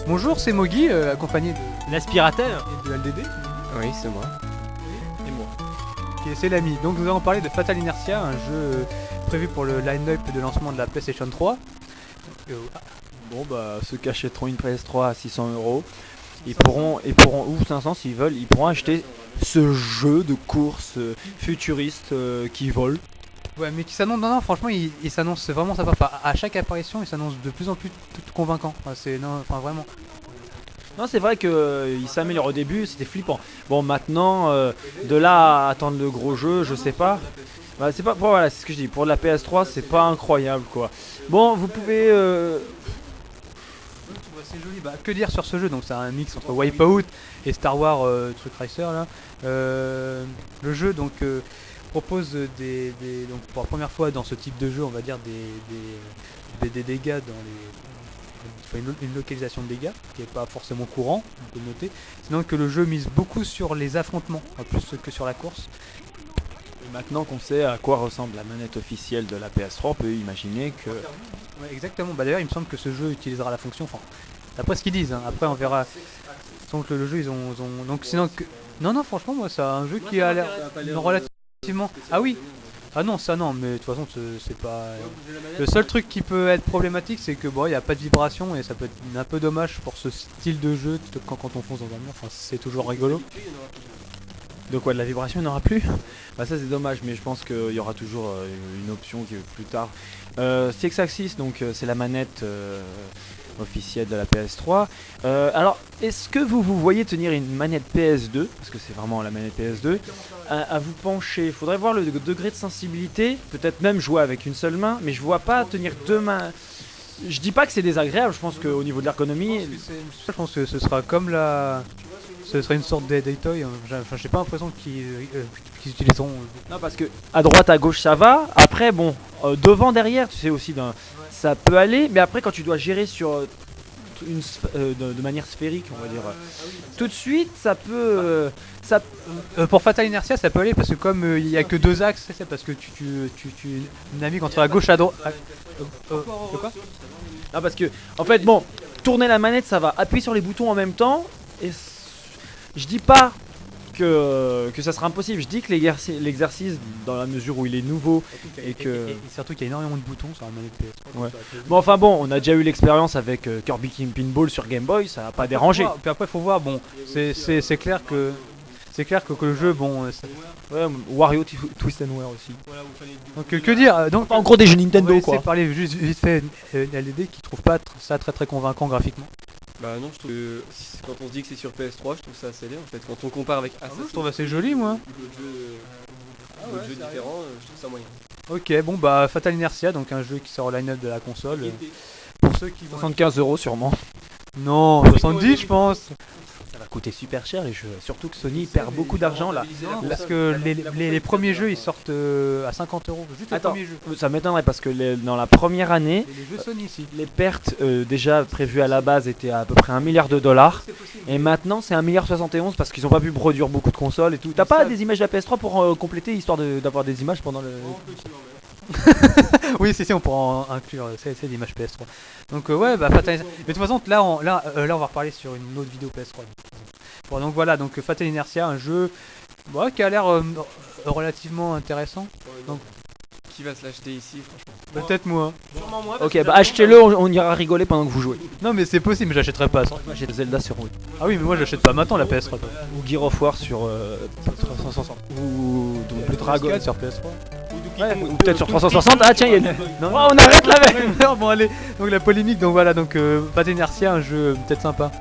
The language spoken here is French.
Bonjour, c'est Mogi, accompagné L'aspirateur. de LDD, Oui, c'est moi. Et moi. qui est c'est l'ami. Donc nous allons parler de Fatal Inertia, un jeu prévu pour le line-up de lancement de la PlayStation 3. Bon bah ceux qui achèteront une PS3 à 600€, ils pourront ou 500 s'ils veulent, ils pourront acheter ce jeu de course futuriste qui vole. Ouais, mais qui s'annonce, non, franchement, il s'annonce vraiment sympa. Enfin, à chaque apparition, il s'annonce de plus en plus convaincant. Enfin, vraiment. Non, c'est vrai que il s'améliore. Au début, c'était flippant. Bon, maintenant, de là à attendre le gros jeu, je sais pas. Bah, c'est pas, bon, voilà, c'est ce que je dis. Pour la PS3, c'est pas incroyable, quoi. Bon, vous pouvez. C'est joli. Bah, que dire sur ce jeu? Donc, c'est un mix entre Wipeout et Star Wars Truck Racer là. Le jeu donc propose donc pour la première fois dans ce type de jeu, on va dire des dégâts dans une localisation de dégâts qui est pas forcément courant, on peut noter. Sinon que le jeu mise beaucoup sur les affrontements, plus que sur la course. Et maintenant qu'on sait à quoi ressemble la manette officielle de la PS3, on peut imaginer que. Ouais, exactement. Bah d'ailleurs, il me semble que ce jeu utilisera la fonction. Enfin, d'après ce qu'ils disent. Hein. Après, on verra. Donc le jeu, ils ont donc sinon que. Non, franchement, moi, c'est un jeu qui a l'air relativement. Ah oui. Ah non, ça non, mais de toute façon, c'est pas. Le seul truc qui peut être problématique, c'est que bon, il n'y a pas de vibration et ça peut être un peu dommage pour ce style de jeu quand on fonce dans un mur. Enfin, c'est toujours rigolo. De quoi, de la vibration, il n'y en aura plus? Bah ça c'est dommage, mais je pense qu'il y aura toujours une option qui plus tard. Six Axis, donc c'est la manette officielle de la PS3. Alors, est-ce que vous voyez tenir une manette PS2, parce que c'est vraiment la manette PS2, à vous pencher? Il faudrait voir le degré de sensibilité, peut-être même jouer avec une seule main, mais je vois pas tenir deux mains. Je dis pas que c'est désagréable, je pense qu'au niveau de l'ergonomie... Je pense que ce sera comme la... Ce serait une sorte d'Etoy, enfin, j'ai pas l'impression qu'ils utiliseront... Non, parce que à droite, à gauche, ça va. Après, bon, devant, derrière, tu sais aussi, ça peut aller. Mais après, quand tu dois gérer sur de manière sphérique, on va dire, tout de suite, ça peut... pour Fatal Inertia, ça peut aller parce que comme il y a que deux axes, c'est parce que tu navigues entre la gauche à droite... quoi? Ah, parce que, en fait, bon, tourner la manette, ça va. Appuyer sur les boutons en même temps. Et je dis pas que ça sera impossible, je dis que l'exercice, dans la mesure où il est nouveau et que... Et surtout qu'il y a énormément de boutons sur la manette PS3. Ouais. Bon, enfin bon, on a déjà eu l'expérience avec Kirby King Pinball sur Game Boy, ça n'a pas dérangé. Puis après, faut voir, bon, c'est clair que... C'est clair que le jeu, bon... Ouais, Wario Twist and Wear aussi. Donc que dire donc, En gros des jeux Nintendo, on va quoi. essayer de parler juste vite fait LDD qui trouve pas ça très convaincant graphiquement. Bah non, je trouve que quand on se dit que c'est sur PS3, je trouve ça assez laid en fait. Quand on compare avec Assassin's Je trouve assez joli, moi. ou d'autres jeux différents, je trouve ça moyen. Ok, bon bah Fatal Inertia, donc un jeu qui sort au line-up de la console. Pour ceux qui vont... 75€ sûrement. Non, 70 je pense. Ça va coûter super cher les jeux, surtout que Sony perd beaucoup d'argent là. Parce que les premiers jeux ils sortent à 50€. Juste les Attends, premiers jeux. ça m'étonnerait parce que dans la première année, Les jeux Sony ici. les pertes déjà prévues à la base étaient à peu près 1 milliard de dollars. Et maintenant c'est 1 milliard 71 parce qu'ils ont pas pu produire beaucoup de consoles et tout. T'as pas des images de la PS3 pour compléter histoire d'avoir des images pendant le... Oui, si, on pourra en inclure c'est l'image PS3. Donc ouais, bah Fatal Inertia. Mais de toute façon, là on va reparler sur une autre vidéo PS3. Bon, donc voilà, donc Fatal Inertia, un jeu qui a l'air relativement intéressant. Donc Qui va se l'acheter ici, franchement? peut-être moi. Sûrement moi. Ok, bah achetez-le, on ira rigoler pendant que vous jouez. Non mais c'est possible, mais j'achèterai pas ça. J'ai Zelda sur Wii. Ah oui, mais moi j'achète pas maintenant la PS3. Toi. Ou Gear of War sur 360. Ou Le Dragon. sur PS3. Ouais, ou peut-être sur 360. Ah tiens, il y a une... Non, on arrête là. Bon allez, donc la polémique, donc voilà, donc Fatal Inertia, un jeu peut-être sympa.